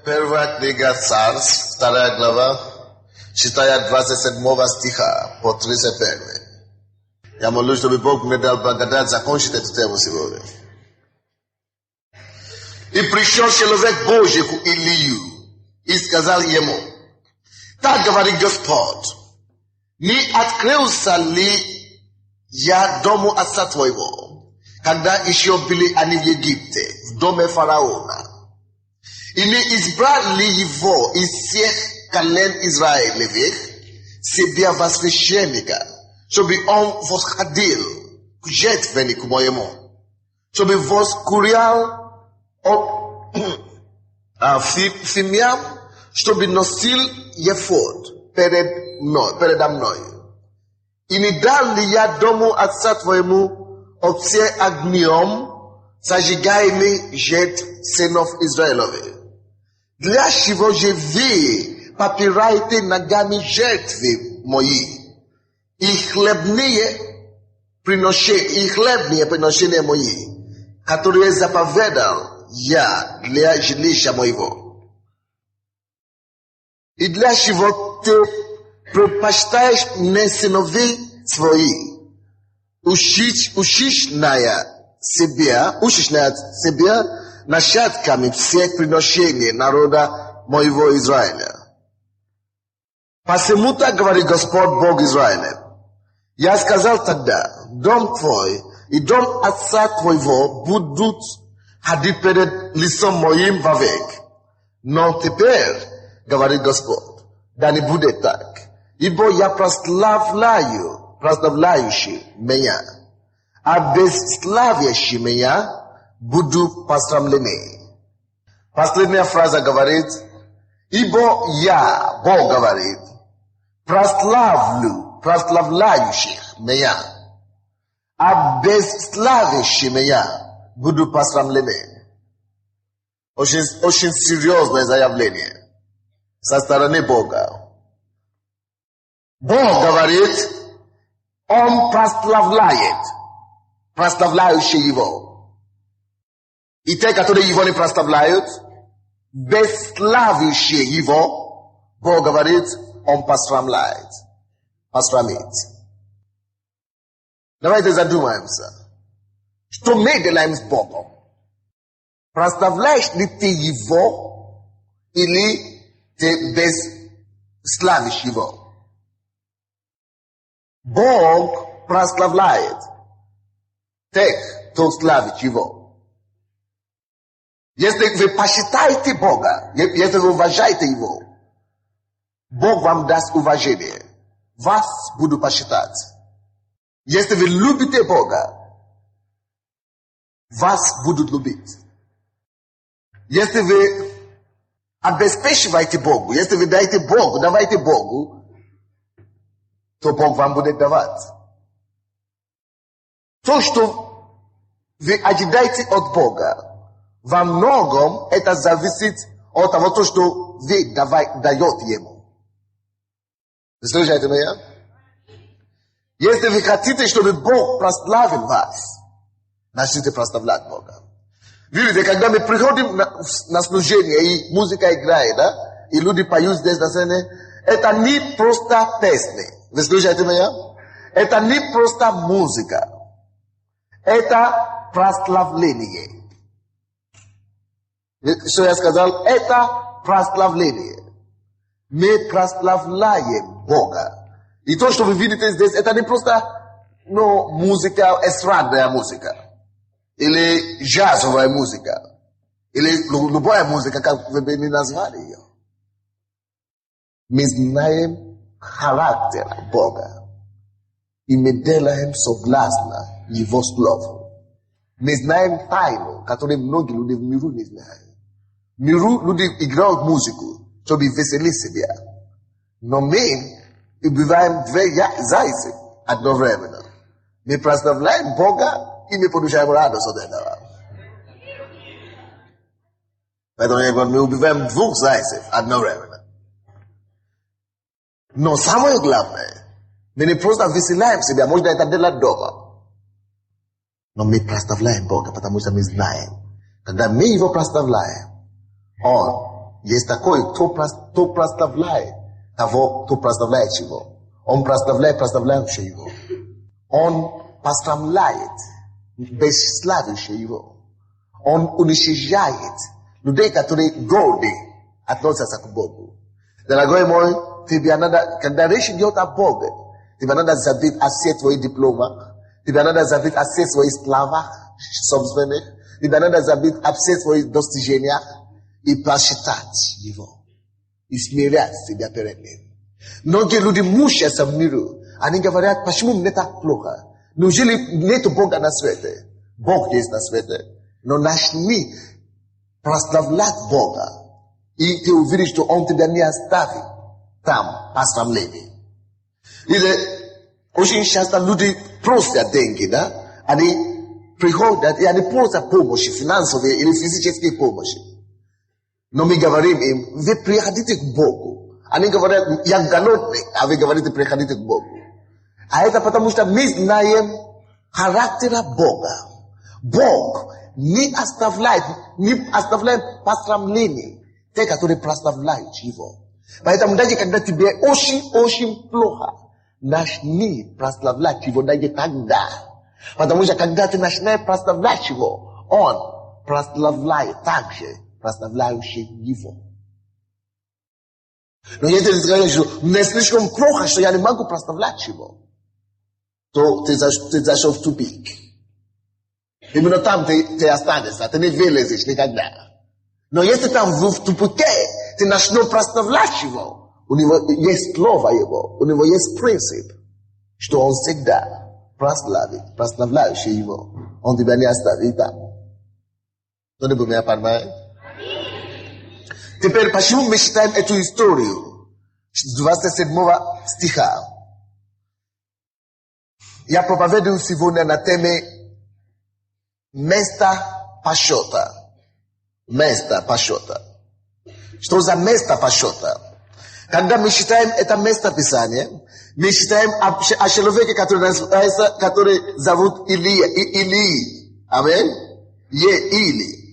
Первая книга Царств, 2 глава, читая 27 стиха по 31. Я молюсь, чтобы Бог мне дал благодать закончить эту тему сегодня. И пришел человек Божий к Илию и сказал ему: так говорит Господь, не открылся ли я дому отца твоего, когда еще были они в Египте, в доме фараона? И не избрал ли его из всех колен Израилевых себе во священника, чтобы он восходил к жертвеннику моему, чтобы воскурял фимиам, чтобы носил ефод передо мной. И не дал ли я дому отца твоему отце огнем зажигаемый жертв сынов Израиловых? Для чего же вы попираете ногами жертвы мои и хлебные приношения мои, которые заповедал я для жилища моего? И для чего ты предпочитаешь мне сыновей свои, учишная себя начатками всех приношений народа моего Израиля? Посему-то говорит Господь Бог Израиля: я сказал тогда, дом твой и дом отца твоего будут ходить перед лицом моим вовек. Но теперь, говорит Господь, да не будет так, ибо я прославляющий меня, а бесславящий меня буду посрамлены. Последняя фраза говорит: ибо я, Бог говорит, прославляющих меня, а бесславящий меня буду посрамлены. Очень серьезное заявление со стороны Бога. Бог говорит, Он прославляет прославляющие Его. И те, которые Его не прославляют, бесславящие Его, Бог говорит, Он посрамляет, посрамит. Давайте задумаемся, что мы делаем с Богом. Прославляешь ли ты Его или ты бесславишь Его? Бог прославляет тех, кто славит Его. Если вы почитаете Бога, если вы уважаете Его, Бог вам даст уважение. Вас буду почитать. Если вы любите Бога, вас будут любить. Если вы обеспечиваете Богу, если вы даете Богу, давайте Богу, то Бог вам будет давать. То, что вы ожидаете от Бога, во многом это зависит от того, то, что вы даете Ему. Вы слышите меня? Если вы хотите, чтобы Бог прославил вас, начните прославлять Бога. Видите, когда мы приходим на служение, и музыка играет, да? И люди поют здесь на сцене, это не просто песни. Вы слышите меня? Это не просто музыка. Это прославление. Что я сказал? Это прославление. Мы прославляем Бога. И то, что вы видите здесь, это не просто музыка, эстрадная музыка. Или джазовая музыка. Или любая музыка, как вы бы ни назвали ее. Мы знаем характер Бога. И мы делаем согласно Его слову. Мы знаем тайну, которую многие люди в миру не знают. В миру люди играют музыку, чтобы веселить себя. Но мы убиваем две зайцы одновременно. Мы прославляем Бога, и мы получаем радость от этого. Поэтому я говорю, мы убиваем двух зайцев одновременно. Но самое главное, мы не просто веселяем себя, можно это делать дома. Но мы прославляем Бога, потому что мы знаем, когда мы Его прославляем, Он Есть такой, кто прославляет того, кто прославляет его. Он прославляет прославляющего его. Он посрамляет бесславящего его. Он уничтожает людей, которые горды относятся к Богу. Дорогой мой, тебе надо, когда речь идет о Боге, тебе надо забыть о всех твоих дипломах, тебе надо забыть о всех своих славах собственных, тебе надо забыть о всех своих достижениях и посчитать его, и смирять себя перед ним. Многие люди мучаются в миру, они говорят, почему мне так плохо? Неужели нет Бога на свете? Бог есть на свете, но начни прославлять Бога, и ты увидишь, что Он тебя не оставит там посрамление. Или очень часто люди просят деньги, да? Они приходят, и они просят помощи, финансовой или физической помощи. Но мы говорим им, вы приходите к Богу. Они говорят, я голодный, а вы говорите, приходите к Богу. А это потому, что мы знаем характера Бога. Бог не оставляет посрамлений те, которые прославляют Его. Поэтому даже когда тебе очень-очень плохо, начни прославлять Его даже тогда. Потому что когда ты начинаешь прославлять Его, Он прославляет также прославляющий Его. Но если ты скажешь, что мне слишком плохо, что я не могу прославлять Его, то ты зашел в тупик. Именно там ты останешься, ты не вылезешь никогда. Но если там в тупике ты начнешь прославлять Его, у него есть слово Его, у него есть принцип, что Он всегда прославит, прославляющий Его. Он тебя не оставит там. Кто-нибудь меня понимает? Теперь, почему мы читаем эту историю с 27 стиха? Я проповедую сегодня на теме место почета. Место почета. Что за место почета? Когда мы читаем это место Писания, мы читаем о человеке, который зовут Илии. Аминь? Или.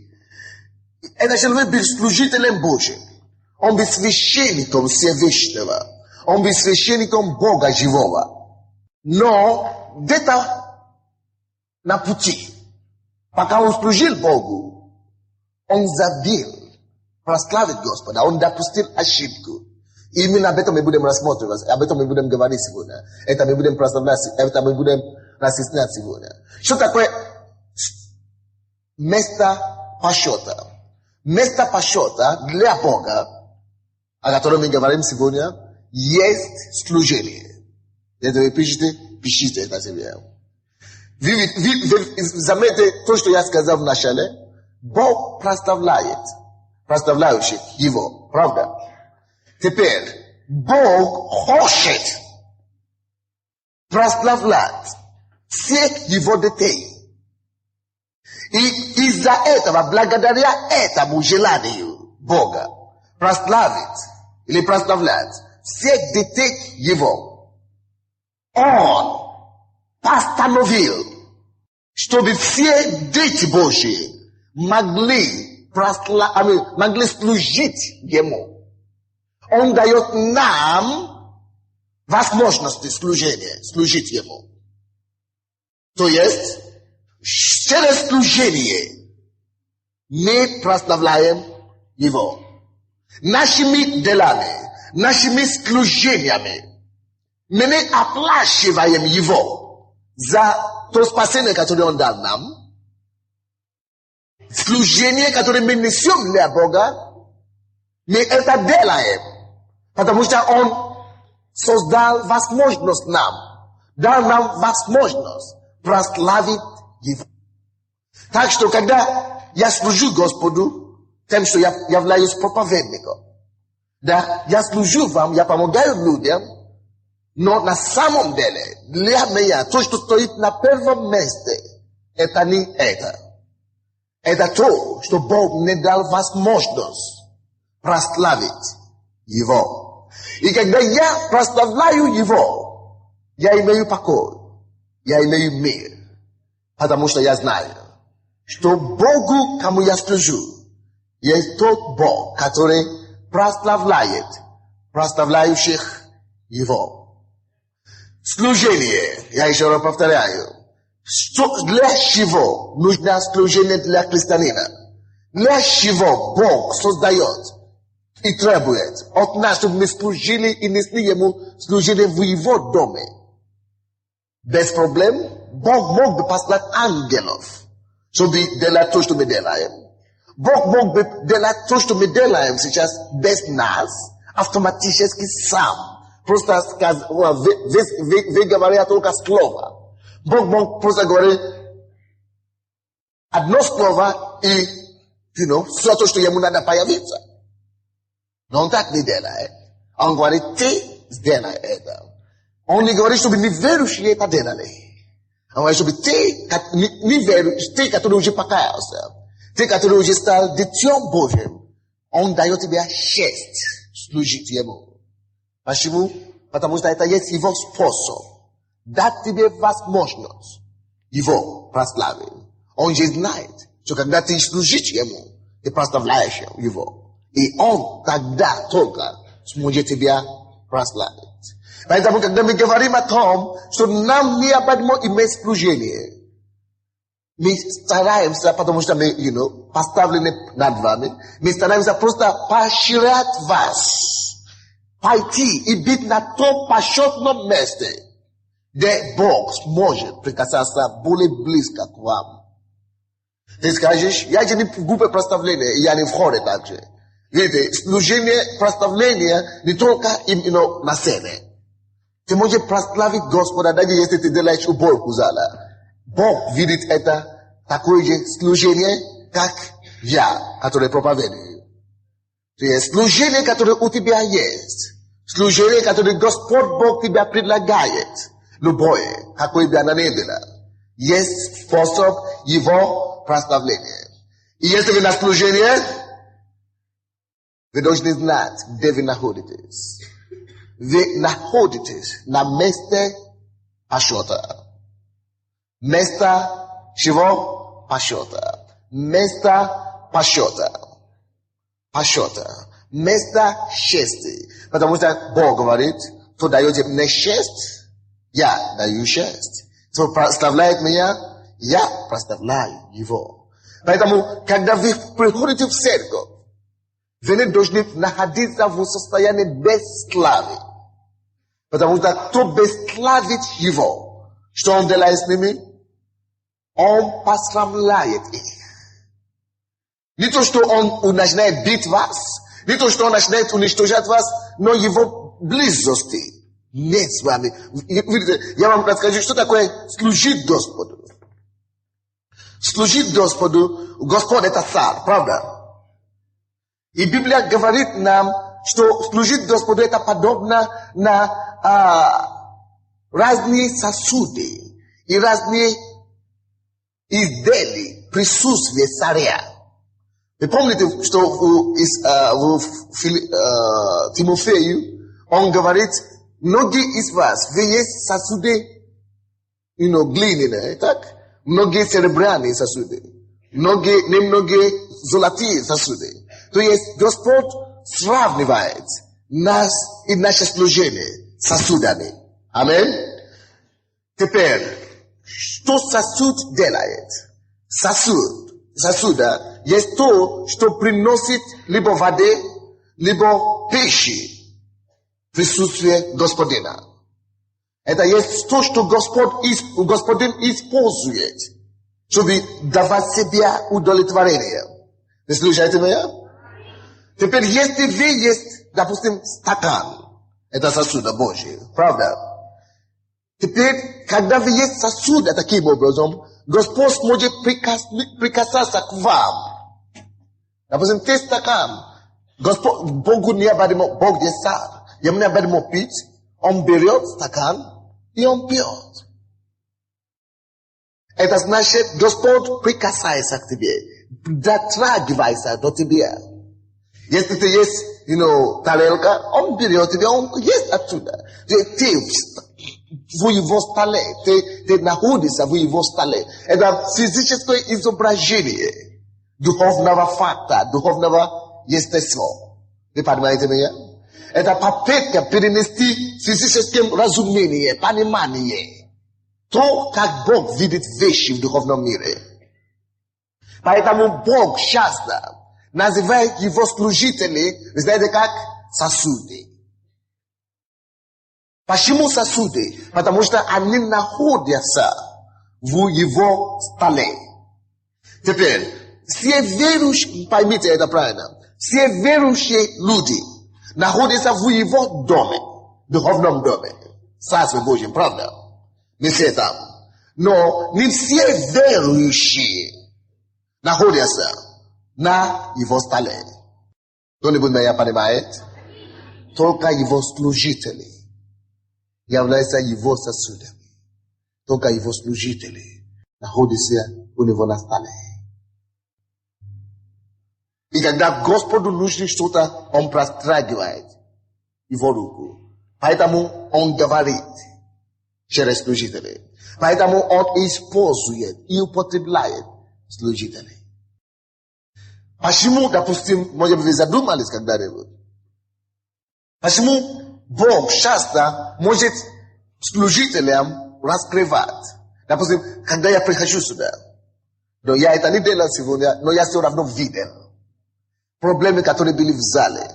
Это человек был служителем Божьим. Он был священником Всевышнего. Он был священником Бога живого. Но где-то на пути, пока он служил Богу, он забыл прославить Господа. Он допустил ошибку. И именно об этом мы будем рассматривать. Об этом мы будем говорить сегодня. Это мы будем прославлять, это мы будем разъяснять сегодня. Что такое место почета? Место почета для Бога, о котором мы говорим сегодня, есть служение. Если вы пишите это себе. Вы заметите то, что я сказал в начале? Бог прославляющий Его. Правда? Теперь, Бог хочет прославлять всех Его детей. И из-за этого, благодаря этому желанию Бога прославить или прославлять всех детей Его, Он постановил, чтобы все дети Божьи могли служить Ему. Он дает нам возможности служить Ему. То есть, через служение мы прославляем Его. Нашими делами, нашими служениями мы не оплачиваем Его за то спасение, которое Он дал нам. Служение, которое мы несем для Бога, мы это делаем, потому что Он создал возможность нам, дал нам возможность прославить Его. Так что, когда я служу Господу, тем, что я являюсь проповедником, да, я служу вам, я помогаю людям, но на самом деле, для меня, то, что стоит на первом месте, это не это. Это то, что Бог мне дал возможность прославить Его. И когда я прославляю Его, я имею покой, я имею мир. Потому что я знаю, что Богу, кому я служу, Jest tот Бог, который прославляющих Его. Служение, я еще раз повторяю, для чего нужно служение для христианина? Для чего Бог создает и требует от нас, чтобы мы служили и несли Ему служение в Его доме? Без проблем Бог мог бы послать ангелов, чтобы делать то, что мы делаем. Бог мог бы делать то, что мы делаем сейчас без нас, автоматически сам. Просто вы говорите только слово. Бог мог просто говорить одно слово и, все то, что ему надо появиться. Но он так не делает. Он говорит, ты сделай это. Он не говорит, чтобы неверующие это делали. Он говорит, чтобы ты, неверующий, ты, который уже покаялся, ты, который уже стал Детем Божьим, он дает тебе честь служить ему. Почему? Потому что это есть его способ дать тебе возможность его прославить. Он же знает, что когда ты служишь ему, ты прославляешь его. И он тогда только сможет тебя прославить. Поэтому, когда мы говорим о том, что нам необходимо иметь служение, мы стараемся, потому что мы, поставлены над вами, мы стараемся просто поощрять вас, пойти и быть на том почетном месте, где Бог сможет прикасаться более близко к вам. Ты скажешь, я же не в группе прославления, я не в хоре также. Видите, служение, прославление не только на сцене. Ты можешь прославить Господа, даже если ты делаешь уборку зала. Бог видит это такое же служение, как я, который проповедую. То есть служение, которое у тебя есть. Служение, которое Господь Бог тебя предлагает. Любое, какое бы оно ни было. Есть способ его прославления. И если вы на служение, вы должны знать, где вы находитесь. Вы находитесь на месте почета. Место чего? Почета. Место почета. Почета. Место чести. Потому что Бог говорит, кто дает мне честь, я даю честь. Кто прославляет меня, я прославляю его. Поэтому, когда вы приходите в церковь, вы не должны находиться в состоянии бесславия. Потому что кто бесславит его, что он делает с ними? Он посрамляет их. Не то, что он начинает бить вас, не то, что он начинает уничтожать вас, но его близости нет с вами. Видите, я вам расскажу, что такое служить Господу. Служить Господу, Господь это царь, правда? И Библия говорит нам, что служить Господу это подобно на разные сосуды и разные изделия присутствия царя. Вы помните, что в Тимофею он говорит, многие из вас, вы есть сосуды, глиняные, так? Многие серебряные сосуды, немногие золотые сосуды. То есть Господь сравнивает нас и наше служение с сосудами. Аминь. Теперь, что сосуд делает? Сосуда есть то, что приносит либо воды, либо пищи в присутствии Господина. Это есть то, что Господин использует, чтобы давать себе удовлетворение. Вы слушаете меня? Теперь, если вы есть, допустим, стакан, это сосуда Божий, правда? Теперь, когда вы есть сосуда таким образом, Господь может прикасаться к вам. Допустим, ты стакан, Богу необходимо, Бог есть царь, ему необходимо пить, он берет стакан и он пьет. Это значит, Господь прикасается к тебе, дотрагивается до тебя. Если ты есть, тарелка, он берет тебя, он ест оттуда. Ты в его столе, ты находишься в его столе. Это физическое изображение Духовного факта, духовного естества. Вы понимаете меня? Это попытка перенести физическим разумение, понимание. То, как Бог видит вещи в духовном мире. Поэтому Бог часто называет его служителей, вы знаете как? Сосуды. Почему сосуды? Потому что они находятся в его столе. Теперь, все верующие, поймите это правильно, все верующие люди находятся в его доме, духовном доме, Царстве Божьем, правда? Не все там. Но не все верующие находятся на его столе. Кто-нибудь меня понимает? Только его служители являются его сосудами. Только его служители находятся у него на столе. И когда Господу нужно что-то, он прострагивает его руку. Поэтому он говорит через служителей. Поэтому он использует и употребляет служителей. Почему, допустим, может быть, вы задумались когда-нибудь? Почему Бог часто может служителям раскрывать? Допустим, когда я прихожу сюда, но я это не делал сегодня, но я все равно видел проблемы, которые были в зале.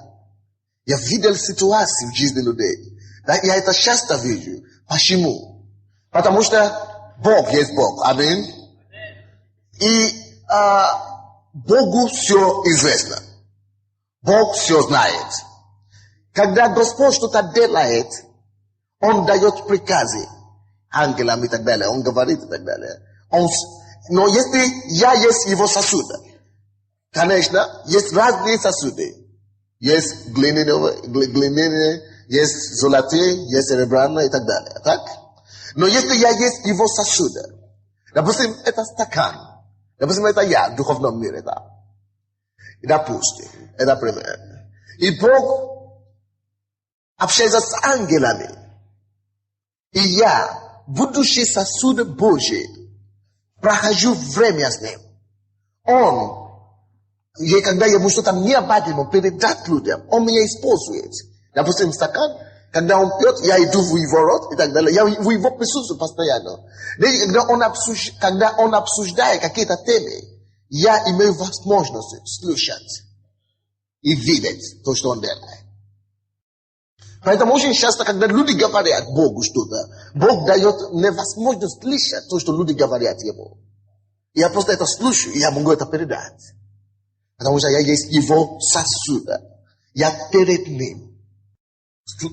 Я видел ситуации в жизни людей. Я это часто вижу. Почему? Потому что Бог есть Бог. Аминь. И Богу все известно. Бог все знает. Когда Господь что-то делает, Он дает приказы ангелам и так далее. Он говорит и так далее. Но если я есть его сосуд, конечно, есть разные сосуды. Есть глиняные, есть золотые, есть серебряные и так далее. Так? Но если я есть его сосуд, допустим, это стакан, допустим, это я в духовном мире, да. И допустим, это пример. И Бог общается с ангелами. И я, будущий сосуд Божий, прохожу время с ним. И когда ему что-то необходимо передать людям, он меня использует. Допустим, стакан, когда он пьет, я иду в его рот и так далее. Я в его присутствии постоянно. Когда он обсуждает какие-то темы, я имею возможность слушать и видеть то, что он делает. Поэтому очень часто, когда люди говорят Богу что-то, Бог дает мне возможность слышать то, что люди говорят ему. И я просто это слушаю, и я могу это передать. Потому что я есть его сосуд. Я перед ним.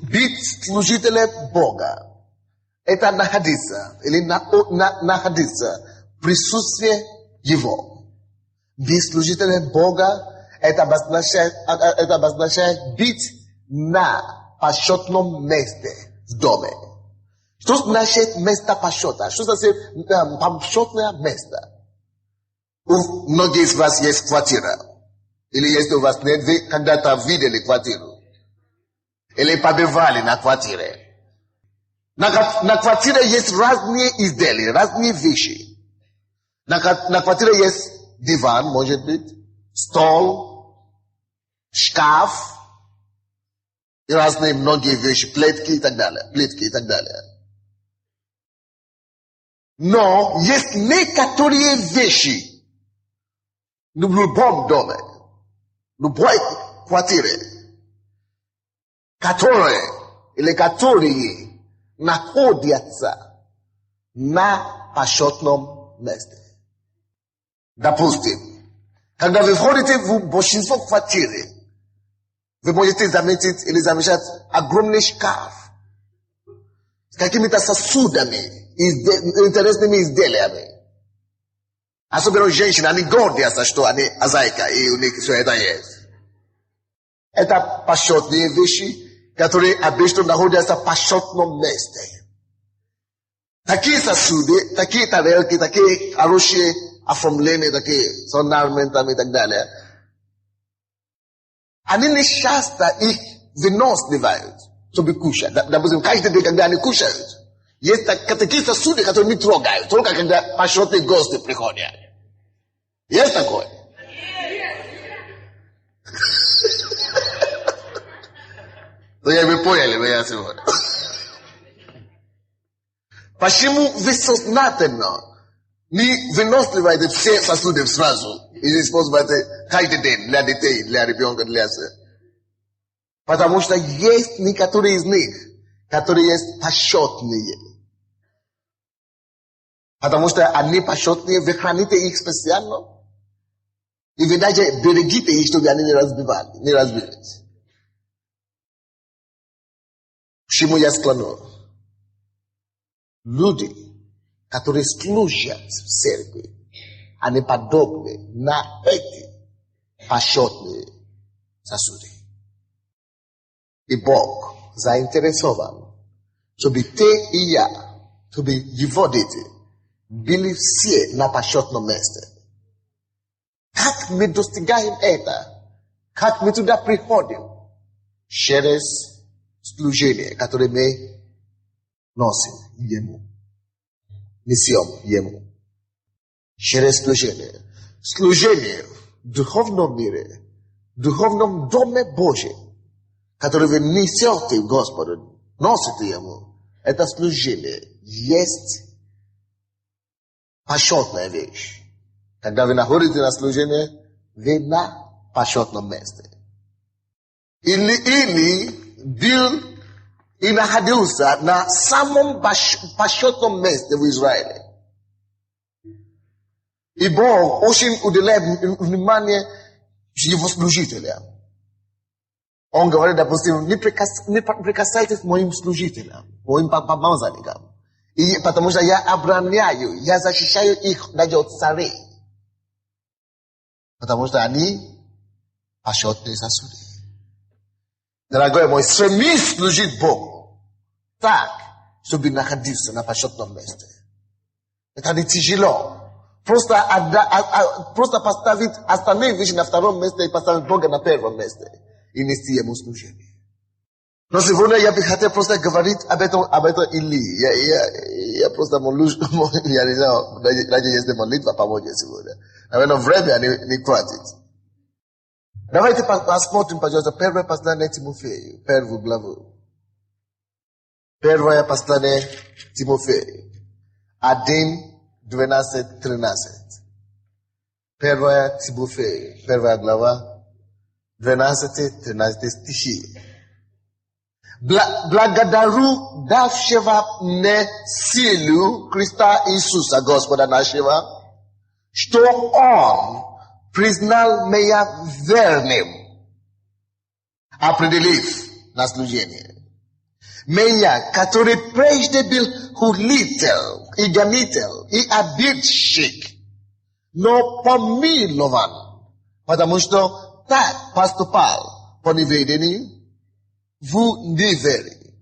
Быть служителем Бога – это находиться, или находиться в присутствии Его. Быть служителем Бога – это обозначает быть на почетном месте в доме. Что значит место почета? Что значит почетное место? У многих из вас есть квартира. Или если у вас нет, вы когда-то видели квартиру. Или побывали на квартире. На квартире есть разные изделия, разные вещи. На квартире есть диван, может быть, стол, шкаф, и разные многие вещи, плитки и так далее. Но есть некоторые вещи в любом доме, в любой квартире, которые находятся на почетном месте. Допустим, когда вы входите в большинство квартиры, вы можете заметить или замечать огромный шкаф с какими-то сосудами, интересными изделиями. Особенно женщины, они гордятся, что они хозяйка, и у них все это есть. Это почетные вещи, которые обычно находятся в почетном месте. Такие сосуды, такие тарелки, такие хорошие оформления, такие с орнаментами и так далее. Они не часто их выносливают, чтобы кушать. Допустим, каждый день, когда они кушают, есть такие сосуды, которые не трогают, только когда почетные гости приходят. Есть такое? To ja by pojeli, ja si hovorím. Почему вы сознательно не выносливаете все сосуды сразу и используете каждый день для детей, для ребенка, для себя? Потому что есть некоторые из них, которые есть почетные. Потому что они почетные, вы храните их специально. И вы даже берегите их, чтобы они не разбились. К чему я склоню? Люди, которые служат в церкви, они подобны на эти почетные сосуды. И Бог заинтересован, чтобы ты и я, чтобы его дети, были все на почетном месте. Как мы достигаем это? Как мы туда приходим? Через служение, которое мы носим ему. Несем ему. Через служение. Служение в духовном мире, в духовном доме Божьем, который вы несете Господу, носите ему. Это служение есть почетная вещь. Когда вы находитесь на служении, вы на почетном месте. Или был и находился на самом почетном месте в Израиле. И Бог очень уделяет внимание его служителям. Он говорит, допустим, не прикасайтесь к моим служителям, моим помазанникам. И потому что я обороняю, я защищаю их даже от царей. Потому что они почетные сосуды. Дорогой мой, стремись служить Богу так, чтобы находиться на почетном месте. Это не тяжело. Просто поставить остальные вещи на втором месте и поставить Бога на первом месте. И нести ему служение. Но сегодня я бы хотел просто говорить об этом Илии. Я просто молюсь, я не знаю, даже если молитва поможет сегодня. Наверное, время не хватит. Давайте посмотрим, пожалуйста, первое послание Тимофею, первую главу. Первое послание Тимофею, 1, 12, 13. Первое Тимофею, первая глава, 12-13 стихи. Благодарю давшего мне силу Христа Иисуса, Господа нашего, что Он признал меня верным, определив на служение. Меня, который прежде был хулитель и гонитель и обидчик, но помилован, потому что так поступал по неведению в неверии.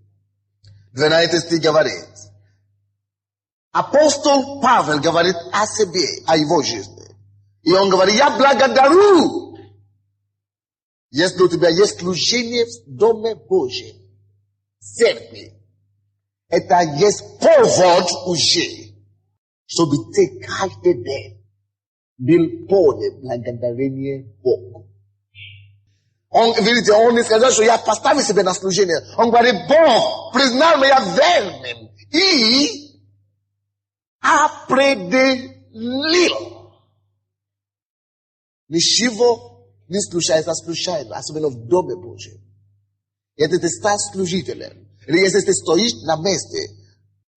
12 стих говорит. Апостол Павел говорит о себе, о его жизни. И он говорит, я благодарю, если у тебя есть служение в Доме Божьем, в церкви. Это есть повод уже, чтобы ты каждый день был полный благодарения Богу. Видите, он не сказал, что я поставил себя на служение. Он говорит, Бог признал меня верным и определил. Ничего не случается случайно, особенно в Доме Божьем. Если ты стал служителем, или если ты стоишь на месте,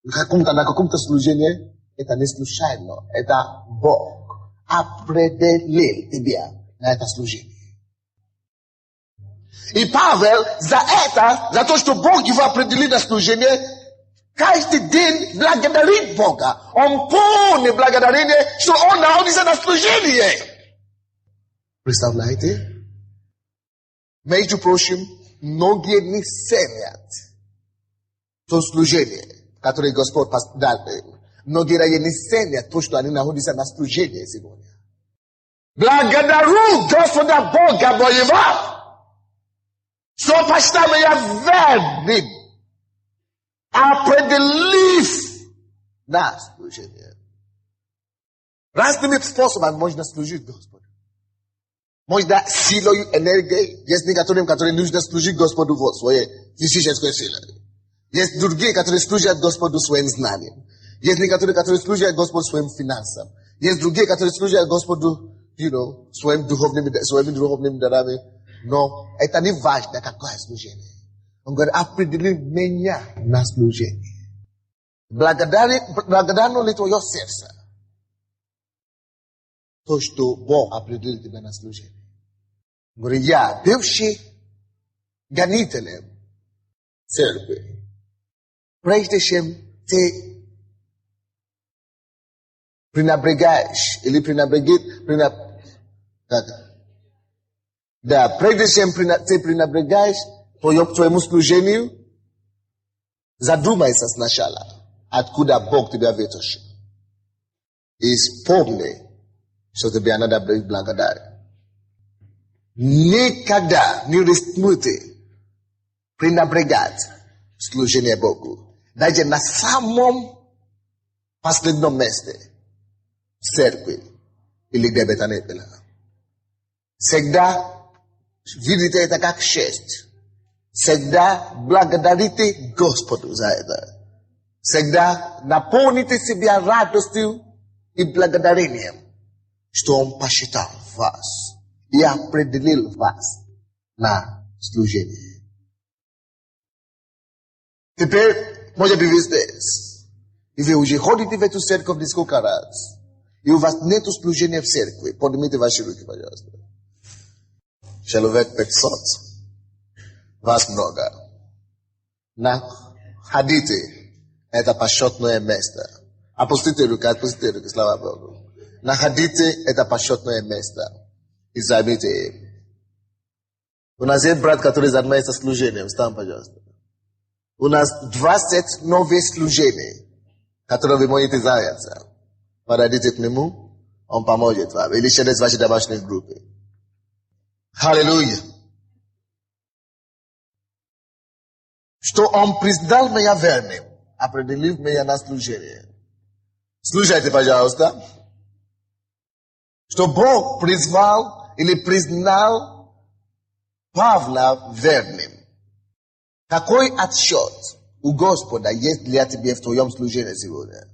на каком-то служении, это не случайно, это Бог определил тебя на это служение. И Павел за это, за то, что Бог его определил на служение, каждый день благодарит Бога. Он полный благодарение, что он находится на служении. Представляете? Между прочим, многие не ценят то служение, которое Господь дал им. Многие не ценят то, что они находятся на служении сегодня. Благодарю Господа Бога моего, что поставил меня верным, определив на служение. Разными способами можно служить Господу. Можда силою, энергией. Есть некоторым, которые нужно служить Господу в своей физической силе. Есть другие, которые служат Господу своим знанием. Есть некоторые, которые служат Господу своим финансам. Есть другие, которые служат Господу, своими духовными дарами. Но это не важно, какое служение. Он говорит, определи меня на служение. Благодарно ли твое сердце? То, что Бог определил тебя на служение. Он говорит, я, бывший гонителем церкви, прежде чем ты пренебрегаешь или прежде чем ты пренебрегаешь твоему служению, задумайся сначала, откуда Бог тебя вытащил. И вспомни, что тебе надо быть благодарен. Никогда не рискуйте пренебрегать служение Богу. Даже на самом последнем месте в церкви или где бы то ни было. Всегда видите это как честь. Всегда благодарите Господу за это. Всегда наполните себя радостью и благодарением, что Он посчитал вас и определил вас на служение. Теперь, может быть, вы здесь, и вы уже ходите в эту церковь несколько раз, и у вас нет служения в церкви, поднимите ваши руки, пожалуйста. Человек 500. Вас много. Находите это почетное место. Опустите руки, слава Богу. Находите это почетное место и займите им. У нас есть брат, который занимается служением. Встань, пожалуйста. У нас 20 новых служений, которые вы можете заняться. Подойдите к нему, он поможет вам. Или через ваши домашние группы. Аллилуйя. Что Он признал меня верным, определив меня на служение. Слушайте, пожалуйста. Что Бог призвал или признал Павла верным. Какой отсчет у Господа есть для тебя в твоем служении сегодня?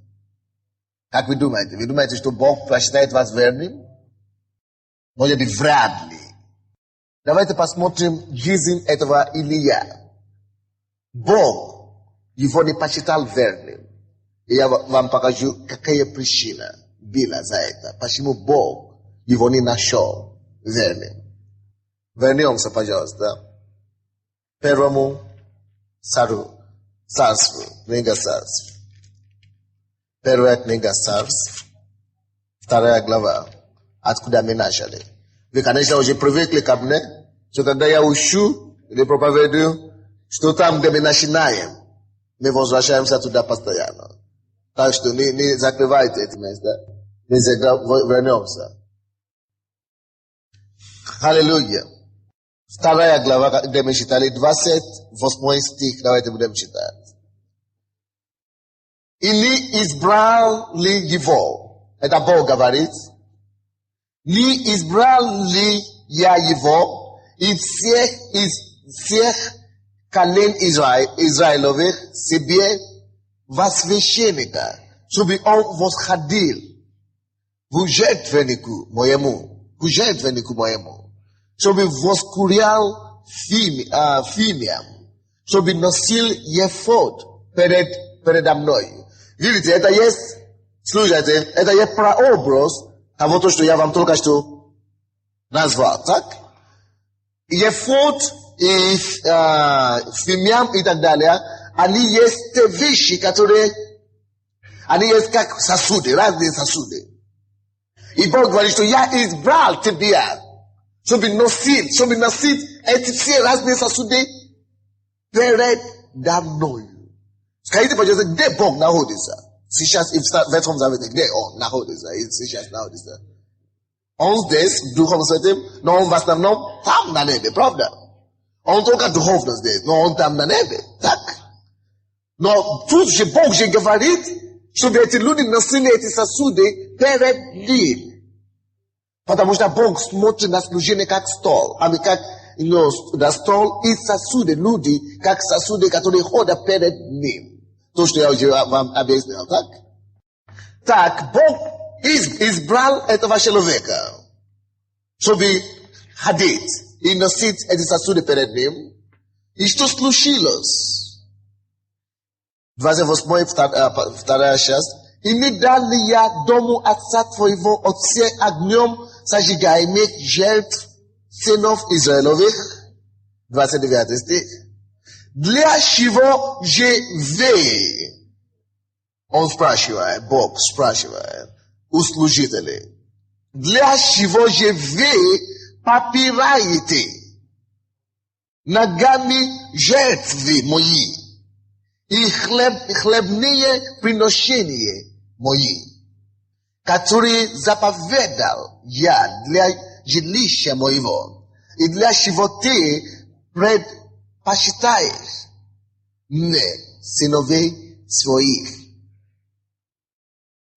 Как вы думаете? Вы думаете, что Бог посчитает вас верным? Может быть, вряд ли. Давайте посмотрим жизнь этого Илия. Бог его не посчитал верным. И я вам покажу, какая причина была за это. Почему Бог его не нашел верным. Вернемся, пожалуйста, первому царству, книга Царств. Первая книга Царств, 2 глава, откуда мы начали. Вы, конечно, уже привыкли ко мне, что когда я учу или проповедую, что там, где мы начинаем, мы возвращаемся туда постоянно. Так что не закрывайте это место, мы вернемся. Аллилуйя. 2 глава, где мы читали, 28 стих, давайте будем читать. И не избрал ли его? Это Бог говорит. Не избрал ли я его из всех колен Израиловых себе во священника, чтобы он восходил к жертвеннику моему, чтобы воскурял фимиям, чтобы носил ефод передо мной. Видите, это есть, слушайте, это есть прообраз того, то, что я вам только что назвал, так? Ефод и фимиам и так далее, они есть те вещи, которые, они есть как сосуды, разные сосуды. И Бог говорит, что я избрал тебя, чтобы носить эти все разные сосуды передо мною. Скажите, пожалуйста, где Бог находится? Сейчас, и в Ветхом Завете, где Он находится? И сейчас находится. Он здесь, в Духом Святым, но Он в основном там на небе, правда? Он только духовно здесь, но Он там на небе, так? Но тут же Бог же говорит, чтобы эти люди носили эти сосуды перед Ним. Потому что Бог смотрит на служение как стол. На стол и сосуды люди, как сосуды, которые ходят перед ним. То, что я уже вам объяснил, так? Так, Бог избрал этого человека, чтобы ходить и носить эти сосуды перед ним. И что случилось? 28 вторая часть. И не дал ли я дому отца твоего от всех огнем сожигаемых жертв сынов Израиловых? 29 стих. Для чего же вы? Он спрашивает, Бог спрашивает у служителей. Для чего же вы попираете ногами жертвы мои и хлебные приношения мои, которые заповедал я для жилища моего, и для чего ты предпочитаешь мне сыновей своих.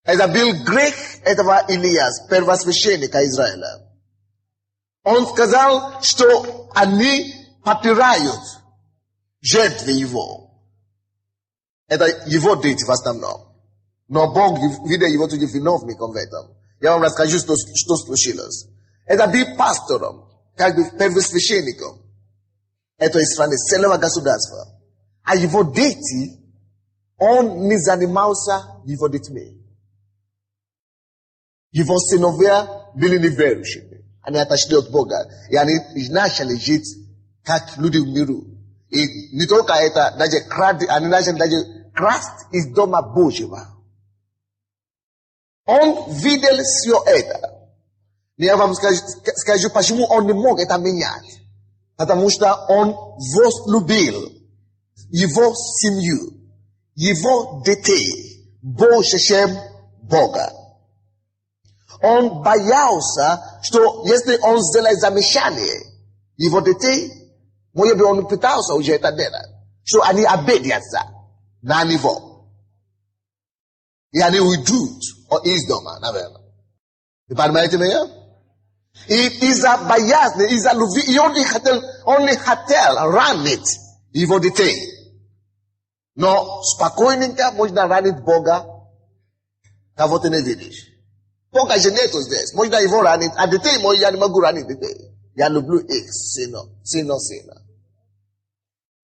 Это был грех этого Илияс, первосвященника Израиля. Он сказал, что они попирают жертвы его. Это его дети в основном. Но Бог видел его тоже виновником в этом. Я вам расскажу, что случилось. Это был пастором, как бы первосвященником этой страны, целого государства. А его дети, он не занимался его детьми. Его сыновья были неверующими. Они отошли от Бога. И они начали жить, как люди в миру. И не только это, они начали даже красть из дома Божьего. Он видел все это. Я вам скажу, почему он не мог это менять. Потому что он возлюбил его семью, его детей, больше, чем Бога. Он боялся, что если он сделает замечание его детей, может быть, он пытался уже это делать, что они обидятся на него. И они уйдут из дома, наверное. Вы понимаете меня? И из-за боязни, из-за любви, и он не хотел ранить его детей. Но спокойненько можно ранить Бога, кого ты не видишь. Бога же нету здесь. Можно его ранить, а детей я не могу ранить детей. Я люблю их, сына.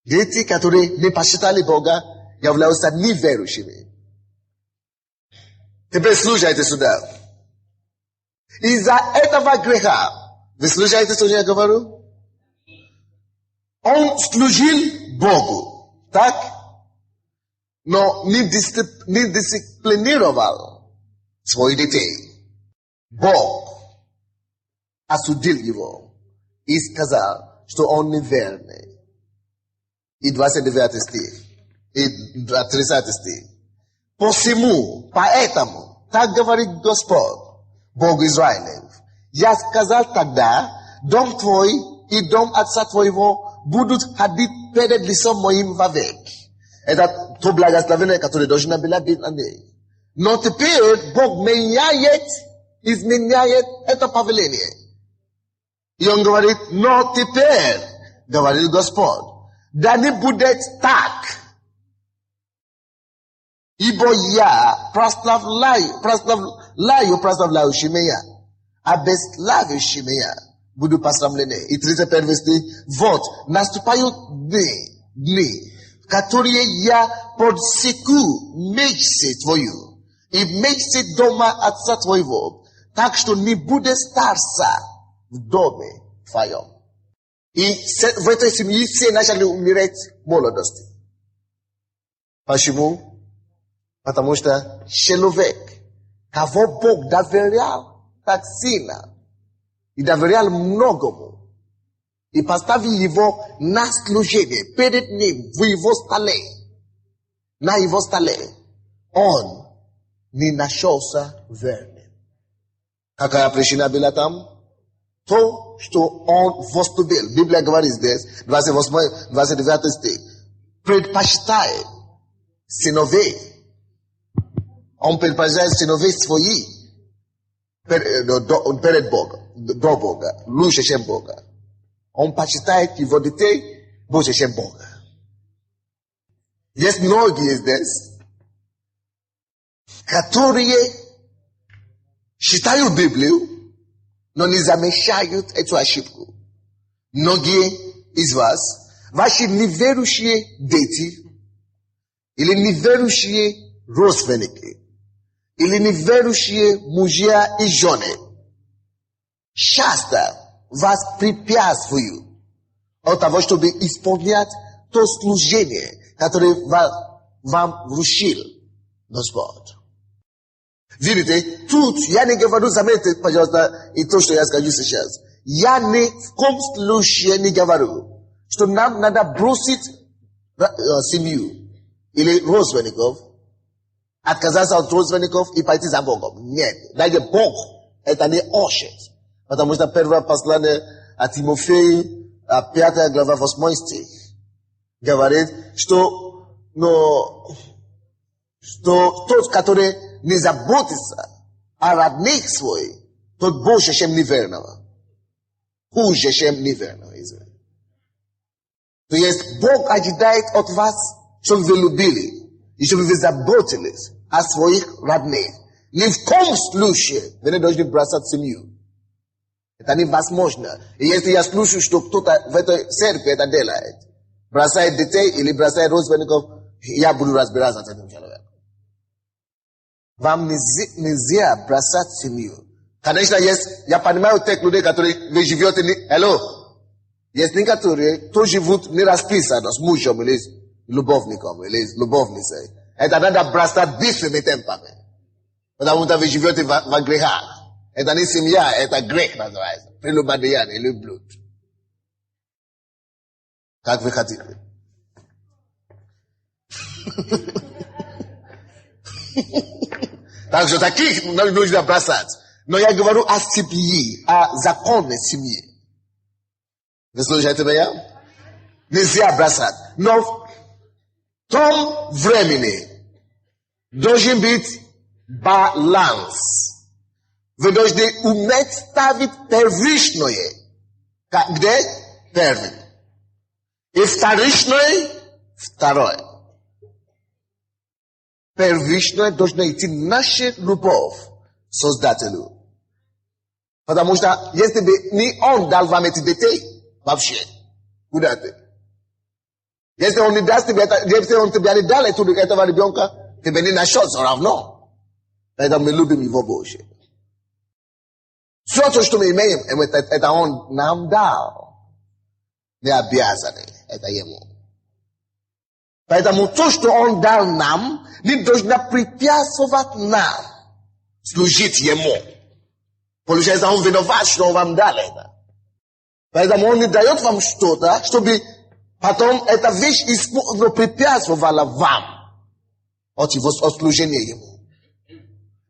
Дети, которые не посчитали Бога, являются неверующими. Теперь слушайте сюда. Из-за этого греха, вы слушаете, что я говорю? Он служил Богу, так? Но не дисциплинировал своих детей. Бог осудил его и сказал, что он неверный. И 29 стих, и 30 стих. Поэтому, так говорит Господь, Бог Израилев. Я сказал тогда, дом твой и дом отца твоего будут ходить перед лицом моим вовек. Это то благословение, которое должно было быть на ней. Но теперь Бог изменяет это повеление. И он говорит, но теперь, говорит Господь, да не будет так. Ибо я прославляющий меня, а бесславящий меня буду посрамлены. И 31 стих, вот, наступают дни, в которые я подсеку мечты твою и мечты дома отца твоего, так что не будет старца в доме твоем. И в этой семье все начали умереть в молодости. Почему? Потому что человек, кого Бог доверял так сильно, и доверял многому, и поставил его на служение перед ним в его столе, на его столе, он не нашелся верным. Какая причина была там? То, что он возлюбил. Библия говорит здесь, 28-29 стих, предпочитает сыновей. Он предпочитает сыновей своих перед Богом, до Бога, лучше, чем Бога. Он почитает его детей больше, чем Бога. Есть многие здесь, которые читают Библию, но не замечают эту ошибку. Многие из вас, ваши неверующие дети, или неверующие родственники, или неверующие мужья и жены, часто вас препятствуют от того, чтобы исполнять то служение, которое вам вручил Господь. Видите, тут я не говорю, заметьте, пожалуйста, и то, что я скажу сейчас. Я ни в коем случае не говорю, что нам надо бросить семью или родственников, отказаться от родственников и пойти за Богом. Нет, даже Бог это не учит. Потому что первое послание от Тимофея, 5 глава, 8 стих, говорит, что тот, который не заботится о родных своих, тот больше, чем неверного. Хуже, чем неверного. То есть Бог ожидает от вас, чтобы вы любили, и чтобы вы заботились о своих родных. Ни в коем случае вы не должны бросать семью. Это невозможно. И если я слышу, что кто-то в этой церкви это делает, бросает детей или бросает родственников, я буду разбираться с этим человеком. Вам нельзя бросать семью. Конечно, я понимаю тех людей, которые вы живете, есть некоторые, кто живут не расписаны с мужем или с любовником, или с любовницей. Это надо бросать быстрыми темпами. Потому что вы живете в грехах. Это не семья, это грех называется. Прелюбодеяние или блуд. Как вы хотите. Так что таких нужно бросать. Но я говорю о семье, о законной семье. Вы слушаете меня? Нельзя бросать. Но в том времени должен быть баланс. Вы должны уметь ставить первичное. Где? Первое. И вторичное – второе. Первичное должна идти наша любовь к Создателю. Потому что если бы не Он дал вам эти детей, вообще, куда ты? Если Он не даст тебе, если Он тебе не дал этого ребенка, тебе не нашел все равно. Поэтому мы любим Его больше. Все то, что мы имеем, это Он нам дал. Не обязаны, это Ему. Поэтому то, что Он дал нам, не должно препятствовать нам служить Ему. Получается, Он виноват, что Он вам дал это. Поэтому Он не дает вам что-то, чтобы потом эта вещь препятствовала вам от служения Ему.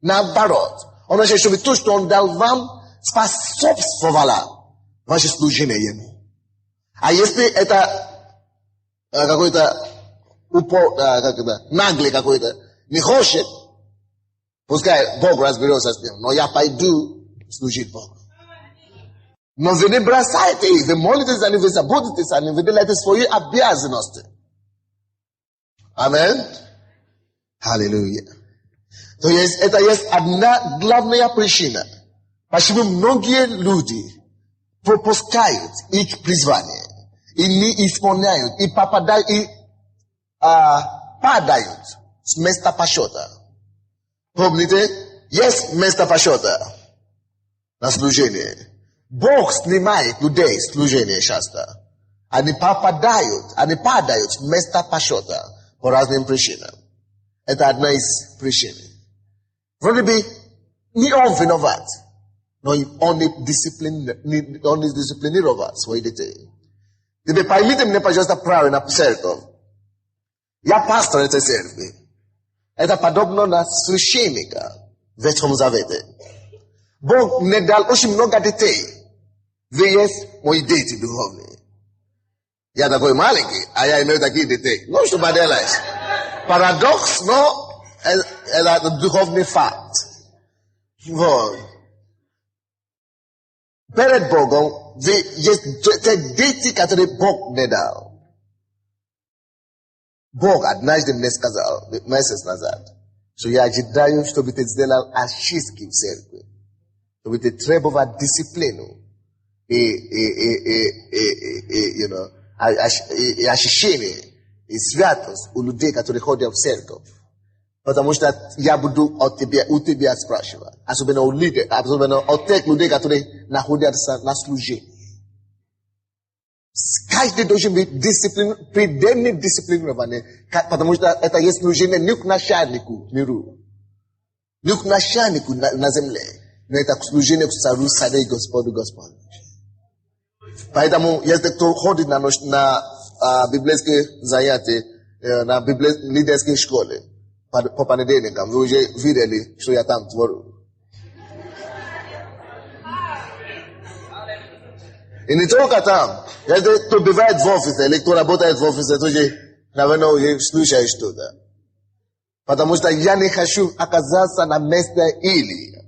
Наоборот, Он хочет, чтобы то, что Он дал вам, способствовало ваше служение Ему. А если это какой-то наглый какой-то не хочет, пускай Бог разберется с ним, но я пойду служить Богу. Но вы не бросайте их, вы молитесь за них, вы заботитесь о них, вы делаете свои обязанности. Аминь. Аллилуйя. То есть это есть одна главная причина, почему многие люди пропускают их призвание и не исполняют, и попадают, и падают с места почета. Помните, есть место почета на служение. Бог снимает людей с служения часто. Они падают с места почета по разным причинам. Это одна из причин. Вроде бы не Он виноват, но Он не дисциплинировал своих детей. Теперь поймите мне, пожалуйста, правильно церковь. Я пастор этой церкви. Это подобно на священника в Ветхом Завете. Бог мне дал очень много детей. Вы есть мои дети духовные. Я такой маленький, а я имею такие детей. Ну, что поделаешь? Парадокс, но это духовный факт. Вот. Перед Богом є дети, которые Бог не дал. Бог однажды мне сказал, месяц назад, что я ожидаю, чтобы ты сделал ошибки в церкви, чтобы ты требовал дисциплину и ощущение, и святость у людей, которые ходят в церковь. Потому что я буду у тебя спрашивать. Особенно от тех людей, которые находятся на служении. Каждый должен быть предельно дисциплинированный. Потому что это есть служение не к начальнику миру. Не к начальнику на земле. Но это служение к царю, царю и Господу, Господу. Поэтому, если кто ходит на библейские занятия, на лидерской школе, по понедельникам, вы уже видели, что я там творю. И не только там. Если кто бывает в офисе, или кто работает в офисе, то уже, наверное, уже слушаешь что-то. Потому что я не хочу оказаться на месте Илии.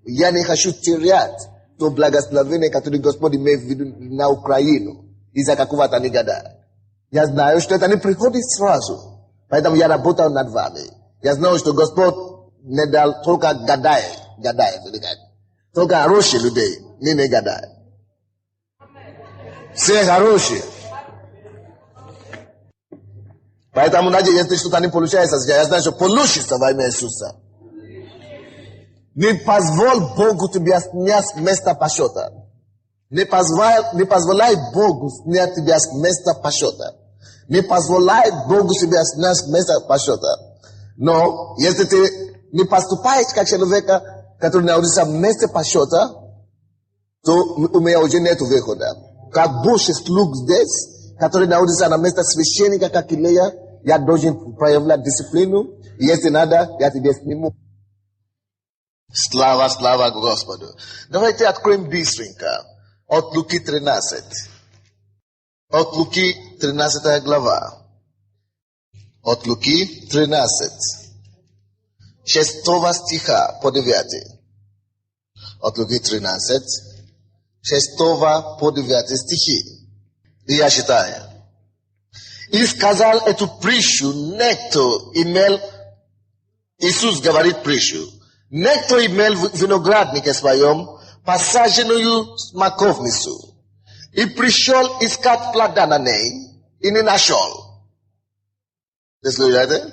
Я не хочу терять то благословение, которое Господь имеет в виду на Украину из-за какого-то негода. Я знаю, что это не приходит сразу. Поэтому я работал над вами. Я знаю, что Господь не дал только гадаев. Только хорошие людей, не гадаев. Все хорошие. Поэтому, если что-то не получается, я знаю, что получится во имя Иисуса. Не позволь Богу тебе снять с места почета. Не позволяй Богу снять тебя с места почета. Не позволяй Богу себя снять с места почета. Но если ты не поступаешь как человека, который находится в месте почета, то у меня уже нет выхода. Как больше слуг здесь, который находится на месте священника, как Илия, я должен проявлять дисциплину. И если надо, я тебе сниму. Слава Господу. Давайте откроем быстренько. От Луки 13. От Луки 13 глава. От Луки 13. 6 стиха по 9. От Луки 13. 6 по 9 стихи. И я читаю. И сказал эту притчу, некто имел, Иисус говорит притчу, некто имел в винограднике своем посаженную смоковницу, и пришел искать плода на ней, и не нашел. Слушайте?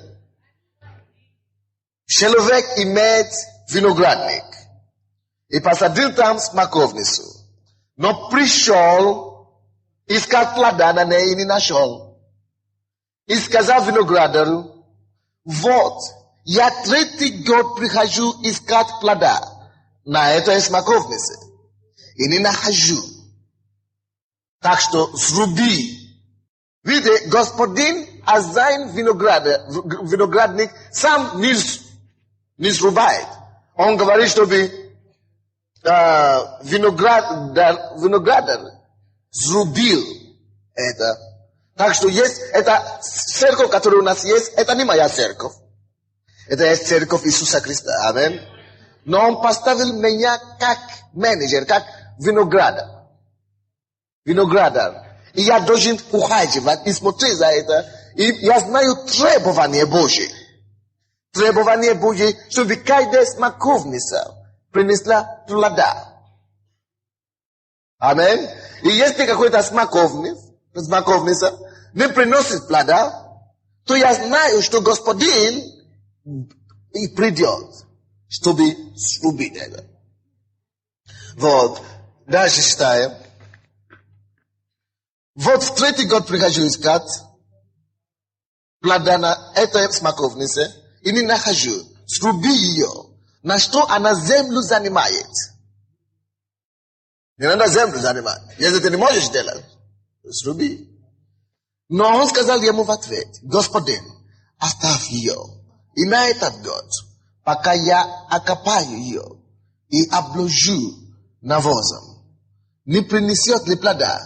Человек имеет виноградник, и посадил там смоковницу, но пришел искать плода на ней, и не нашел. И сказал виноградарю, вот, я 3 год прихожу искать плода на этой смоковнице, и не нахожу. Так что сруби. Видите, господин Азайн виноградник сам не срубает. Он говорит, чтобы виноградар срубил это. Так что есть эта церковь, которая у нас есть, это не моя церковь. Это есть церковь Иисуса Христа. Аминь. Но он поставил меня как менеджер, как виноградар. И я должен ухаживать и смотреть за это. И я знаю требования Божьи. Требования Божьи, чтобы каждая смоковница принесла плода. Аминь. И если какой-то смоковница не приносит плода, то я знаю, что Господин и придет, чтобы срубить это. Вот. Дальше читаем. Вот в 3 год прихожу искать плода на этой смоковнице и не нахожу. Сруби ее. На что она землю занимает. Не надо землю занимать. Если ты не можешь делать, сруби. Но он сказал ему в ответ, Господин, оставь ее. И на этот год, пока я окопаю ее и обложу навозом, не принесет ли плода.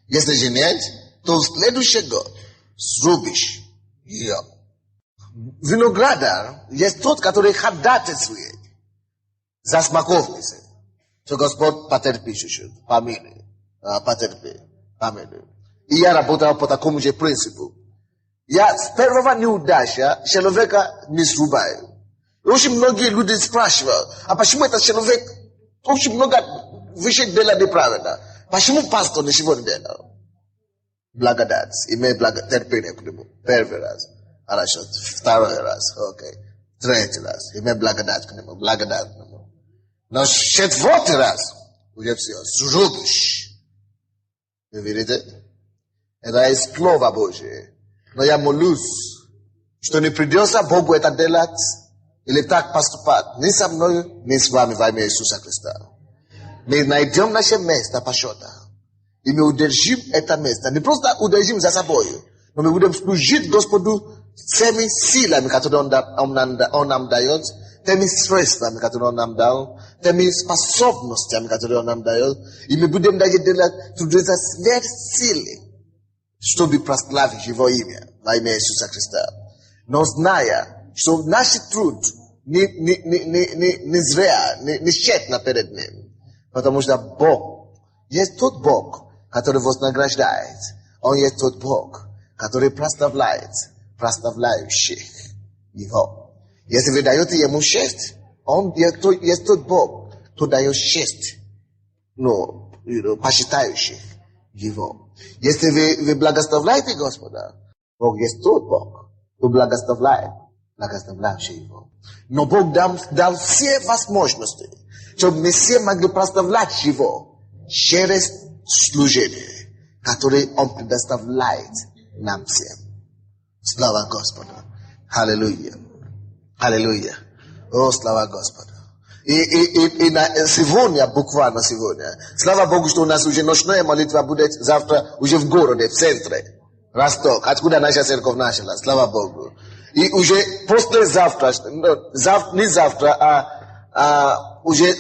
Если же нет, то в следующий год срубишь ее. Виноградар есть тот, который ходатайствует за смоковницей. что Господь потерпит чуть-чуть, помилуй, потерпи, помилуй. И я работал по такому же принципу. Я с первого неудачи человека не срубаю. И очень многие люди спрашивают, а почему этот человек очень много вещей делает неправильно? Почему пастор ничего не делал? Благодать, имей терпение к нему. Первый раз. Хорошо, второй раз, окей. Третий раз, имей благодать к нему, благодать к нему. Но четвертый раз уже все, срубишь. Вы видите? Это из Слова Божие. Но я молюсь, что не придется Богу это делать или так поступать ни со мной, ни с вами во имя Иисуса Христа. Мы найдем наше место посчета. И мы удержим это место. Не просто удержим за собой, но мы будем служить Господу теми силами, которые Он нам дает, теми средствами, которые Он нам дал, теми способностями, которые Он нам дает. И мы будем даже делать трудиться сверхсилы, чтобы прославить Его имя, во имя Иисуса Христа. Но зная, что наш труд не зря, не тщетно перед Ним. Потому что Бог есть тот Бог, который вознаграждает. Он есть тот Бог, который прославляет прославляющих Его. Если вы даете Ему честь, Он есть тот Бог, кто дает честь, почитающих Его. Если вы благословляете Господа, Бог есть тот Бог, кто благословляет благословляющий Его. Но Бог дал все возможности, чтобы мы все могли прославлять Его через служение, которое Он предоставляет нам всем. Слава Господу. Аллилуйя. Аллилуйя. О, слава Господу. И сегодня, буквально сегодня, слава Богу, что у нас уже ночная молитва будет завтра уже в городе, в центре. Росток, откуда наша церковь начала. Слава Богу. И уже послезавтра, не завтра, уже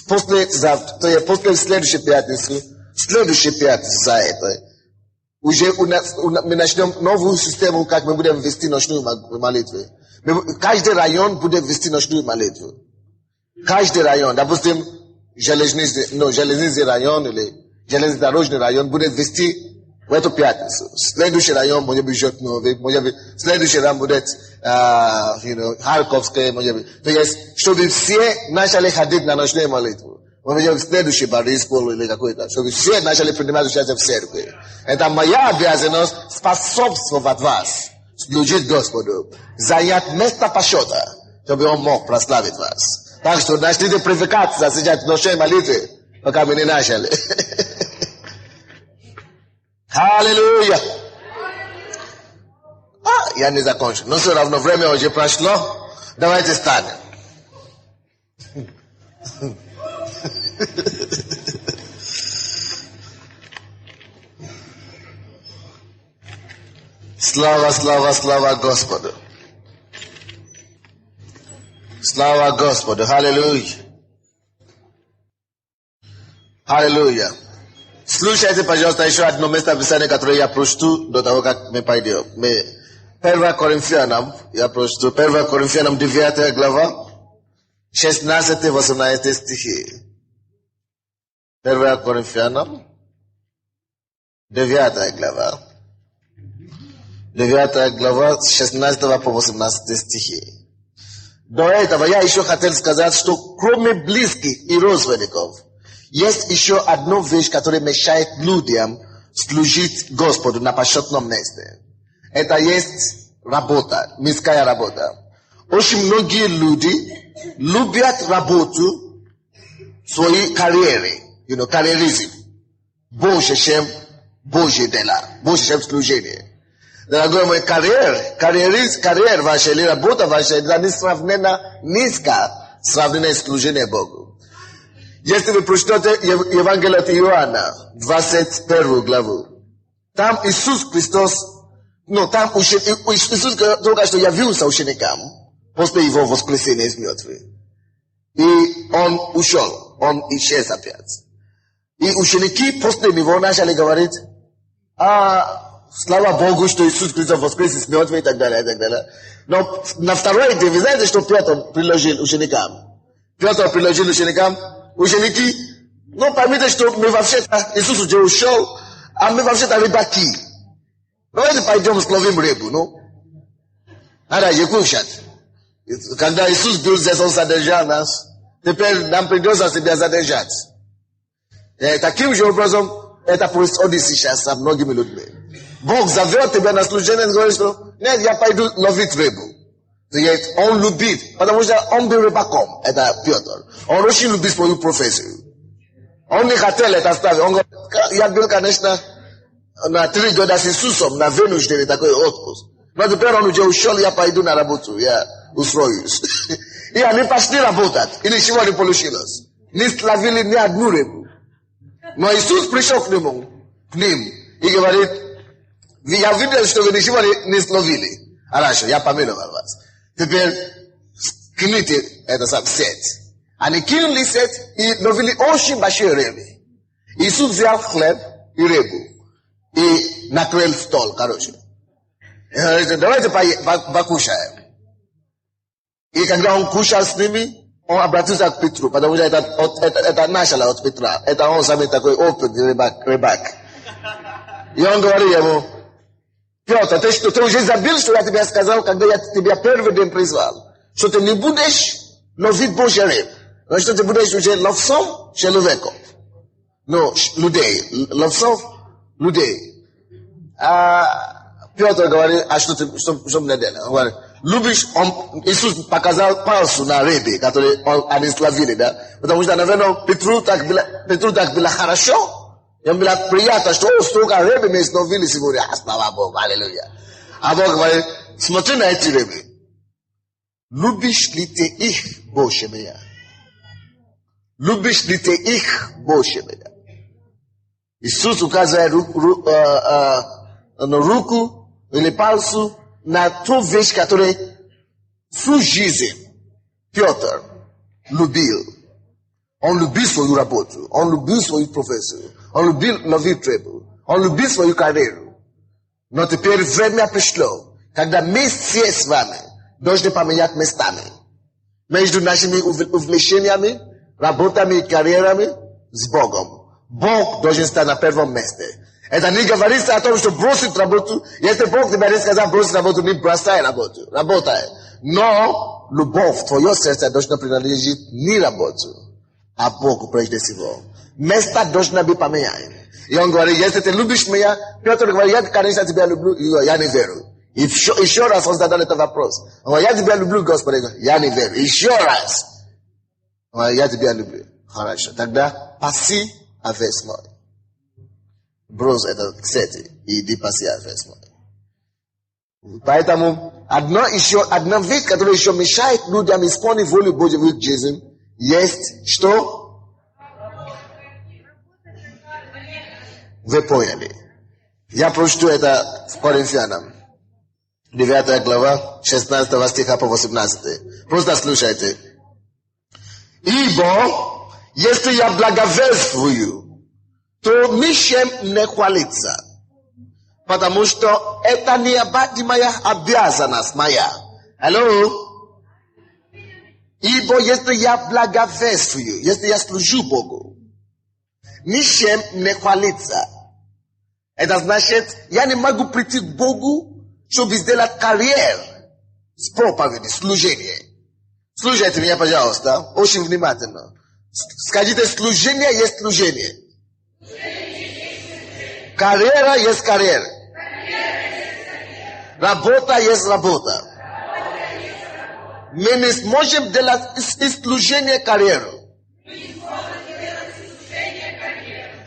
послезавтра, то есть после следующей пятницы за это, уже мы начнем новую систему, как мы будем вести ночную молитву. Каждый район будет вести ночную молитву. Каждый район, допустим, железничный район или железнодорожный район будет вести в эту пятницу. Следующий район может быть Жётновый, может быть, следующий район будет Харьковский, может быть. То есть, чтобы все начали ходить на ночную молитву. Может быть, следующий Борисполь или какой-то. Чтобы все начали принимать участие в церкви. Это моя обязанность способствовать вас, служить Господу, занять место почета, чтобы Он мог прославить вас. Так что начните привыкаться сейчас к ночной молитве, пока мы не начали. Аллилуйя! Я не закончил. Но все равно время уже прошло. Давайте встанем. Слава, слава, слава Господу. Слава Господу. Аллилуйя. Аллилуйя. Слушайте, пожалуйста, еще одно место Писания, которое я прочту до того, как мы пойдем. 1 Коринфянам, я прочту, 1 Коринфянам 9 глава, 16-18 стихи. 1 Коринфянам 9 глава. 9 глава, с 16 по 18 стихи. До этого я еще хотел сказать, что кроме близких и родственников, есть еще одна вещь, которая мешает людям служить Господу на почетном месте. Это есть работа, мирская работа. Очень многие люди любят работу, свои карьеры, карьеризм, больше, чем Божье дела, больше, чем служение. Дорогой мой, карьера ваша или работа ваша, это несравненно низко, сравнение с служением Богу. Если вы прочтете Евангелие от Иоанна, 21 главу, там Иисус Христос, Иисус только что явился ученикам после Его воскресения из мертвых. И Он ушел, Он исчез опять. И ученики после Него начали говорить, слава Богу, что Иисус Христос воскрес из мертвых и так далее, и так далее. Но на второй день, вы знаете, что Петр предложил ученикам? Петр приложил ученикам, ученики, ну поймите, что мы вообще-то, Иисус уже ушел, а мы вообще-то рыбаки. Давайте пойдем словим рыбу, ну. Надо ее кушать. Когда Иисус был здесь, Он задержал нас. Теперь нам придется себя задержать. Таким же образом, это происходит сейчас со многими людьми. Бог зовет тебя на служение и говорит, что нет, я пойду ловить рыбу. Он любит, потому что он был рыбаком, это Петр. Он очень любит свою профессию. Он не хотел это оставить. Он говорит, я был, конечно, на 3 года с Иисусом, на вынужденный такой отпуск. Но теперь он уже ушел, я пойду на работу, я устроюсь. И они пошли работать, и ничего не получилось. Не словили ни одну рыбу. Но Иисус пришел к ним, и говорит, я видел, что вы ничего не словили. Хорошо, я помиловал вас. Теперь кините это сам сеть. Они кинули сеть и ловили очень большие рыбы. Иисус взял хлеб и рыбу и накрыл стол, короче. И говорит, давайте покушаем. И когда он кушал с ними, он обратился к Петру, потому что это начало от Петра. Это он сам такой опытный рыбак. И он говорит ему, Петр, ты уже забыл, что я тебе сказал, когда я тебя первый день призвал, что ты не будешь ловить Божий рыб, но что ты будешь уже ловцом человеков. Ну, людей. Ловцов людей. А Петр говорит, а что мне делать? Он говорит, любишь, Иисус показал пальцу на рыбе, который они словили, да? Потому что, наверное, Петру так было хорошо. Им было приятно, что столько рыбы мы словили сегодня. Слава Богу, аллилуйя. А Бог говорит, смотри на эти рыбы. Любишь ли ты их больше меня? Любишь ли ты их больше меня? Иисус указывает руку или пальцу на ту вещь, которая всю жизнь Петр любил. Он любил свою работу, он любил свою профессию, он любил ловить рыбу, он любил свою карьеру. Но теперь время пришло, когда мы все с вами должны поменять местами. Между нашими увлечениями, работами и карьерами с Богом. Бог должен стать на первом месте. Это не говорится о том, что бросить работу. Если Бог тебе не сказал бросить работу, не бросай работу. Работай. Но любовь в твое сердце должна принадлежать не работу, а Богу прежде всего. Место должно быть поменяно. И он говорит, если ты любишь меня, Петр говорит, я, конечно, тебя люблю, я не верю. Еще раз он задал этот вопрос. Он говорит, я тебя люблю, Господи. Я не верю. Еще раз. Он говорит, я тебя люблю. Хорошо. Тогда паси овец мой. Брось это, кстати, и иди паси овец мой. Поэтому одна вещь, которая еще мешает людям исполнить волю Божью в их жизни, есть что? Вы поняли. Я прочту это в Коринфянам. 9 глава, 16 стиха по 18. Просто слушайте. Ибо, если я благовествую, то ничем не хвалится. Потому что это не моя обязанность моя. Алло? Ибо если я благовествую, если я служу Богу, ничем не хвалится. Это значит, я не могу прийти к Богу, чтобы сделать карьеру с проповеди, служение. Слушайте меня, пожалуйста, очень внимательно. Скажите, служение есть служение. Карьера есть карьера. Работа есть работа. Мы не сможем делать из служения карьеру.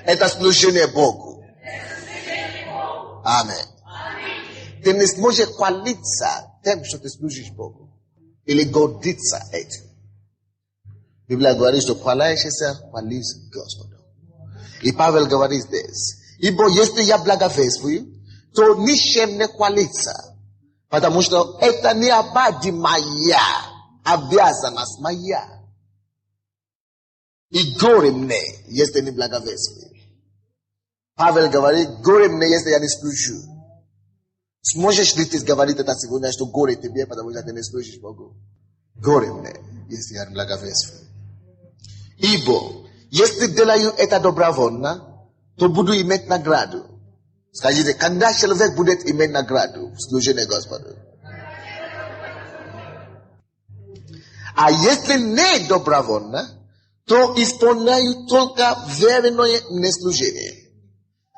Это служение Богу. Аминь. Ты не сможешь хвалиться тем, что ты служишь Богу. Или гордиться этим. Библия говорит, что хваляющийся хвалится Господу. И Павел говорит здесь. Ибо если я благовествую, то ничем не хвалится. Потому что это не обади моя обязанность моя. И горе мне, если не благовествую. Павел говорит, горе мне, если я не служу. Сможешь ли ты говорить это сегодня, что горе тебе, потому что ты не служишь Богу? Горе мне, если я не благовествую. Ибо, если делаю это добровольно, то буду иметь награду. Скажите, когда человек будет иметь награду в служении Господу? А если не добровольно, то исполняю только верное мне служение.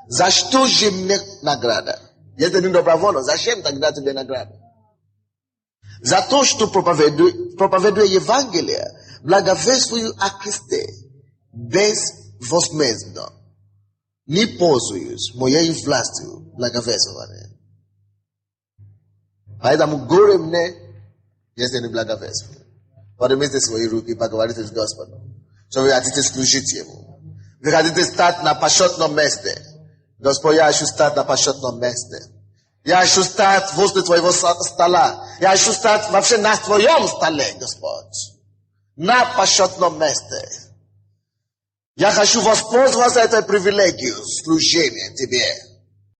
За что же мне награда? Если не добровольно, зачем тогда тебе награда? За то, что проповедую Евангелие, благовествую о Христе, безвозмездно. Не пользуюсь моей властью благовествования. Поэтому горе мне, если не благовествую. Поднимите свои руки, поговорите с Господом. Что вы хотите служить Ему. Вы хотите стать на почетном месте. Господь, я хочу стать на почетном месте. Я хочу стать возле Твоего стола. Я хочу стать вообще на Твоем столе, Господь. На почетном месте. Я хочу воспользоваться этой привилегией служения Тебе.